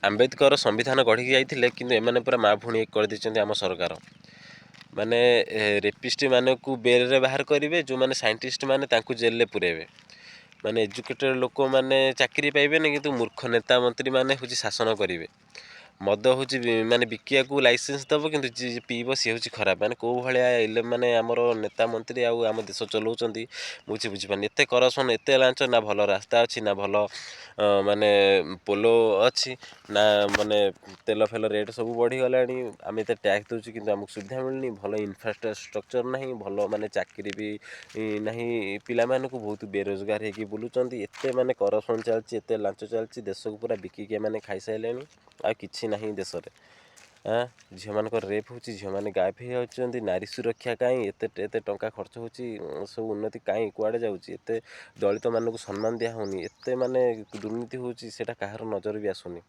ଆମ୍ବେଦକର ସମ୍ବିଧାନ ଗଢ଼ିକି ଯାଇଥିଲେ, କିନ୍ତୁ ଏମାନେ ପୁରା ମା ଭଉଣୀ କରିଦେଇଛନ୍ତି ଆମ ସରକାର। ମାନେ ରେପିଷ୍ଟ ମାନଙ୍କୁ ବେଲ୍ରେ ବାହାର କରିବେ, ଯେଉଁମାନେ ସାଇଣ୍ଟିଷ୍ଟ ମାନେ ତାଙ୍କୁ ଜେଲ୍ରେ ପୁରେଇବେ। ମାନେ ଏଜୁକେଟେଡ଼ ଲୋକମାନେ ଚାକିରି ପାଇବେନି, କିନ୍ତୁ ମୂର୍ଖ ନେତା ମନ୍ତ୍ରୀ ମାନେ ହେଉଛି ଶାସନ କରିବେ। ମଦ ହେଉଛି ମାନେ ବିକିବାକୁ ଲାଇସେନ୍ସ ଦେବ, କିନ୍ତୁ ଯିଏ ପିଇବ ସିଏ ହେଉଛି ଖରାପ। ମାନେ କେଉଁ ଭଳିଆ ମାନେ ଆମର ନେତା ମନ୍ତ୍ରୀ ଆଉ ଆମ ଦେଶ ଚଲାଉଛନ୍ତି ମୁଁ କିଛି ବୁଝିପାରୁନି। ଏତେ କରପସନ୍, ଏତେ ଲାଞ୍ଚ, ନା ଭଲ ରାସ୍ତା ଅଛି, ନା ଭଲ ମାନେ ପୋଲ ଅଛି, ନା ମାନେ ତେଲ ଫେଲ ରେଟ୍ ସବୁ ବଢ଼ିଗଲାଣି। ଆମେ ଏତେ ଟ୍ୟାକ୍ସ ଦେଉଛୁ, କିନ୍ତୁ ଆମକୁ ସୁବିଧା ମିଳୁନି। ଭଲ ଇନଫ୍ରାଷ୍ଟ୍ରକ୍ଚର ନାହିଁ, ଭଲ ମାନେ ଚାକିରି ବି ନାହିଁ। ପିଲାମାନଙ୍କୁ ବହୁତ ବେରୋଜଗାର ହେଇକି ବୁଲୁଛନ୍ତି। ଏତେ ମାନେ କରପସନ୍ ଚାଲିଛି, ଏତେ ଲାଞ୍ଚ ଚାଲିଛି, ଦେଶକୁ ପୁରା ବିକିକି ଏମାନେ ଖାଇସାରିଲେଣି। ଆଉ କିଛି ନାହିଁ ଦେଶରେ। ଝିଅମାନଙ୍କର ରେପ୍ ହେଉଛି, ଝିଅମାନେ ଗାୟବ ହେଇଯାଉଛନ୍ତି। ନାରୀ ସୁରକ୍ଷା କାହିଁ ଏତେ ଟଙ୍କା ଖର୍ଚ୍ଚ ହେଉଛି, ସବୁ ଉନ୍ନତି କାହିଁ କୁଆଡ଼େ ଯାଉଛି? ଏତେ ଦଳିତମାନଙ୍କୁ ସମ୍ମାନ ଦିଆ ହେଉନି, ଏତେ ମାନେ ଦୁର୍ନୀତି ହେଉଛି, ସେଇଟା କାହାର ନଜର ବି ଆସୁନି।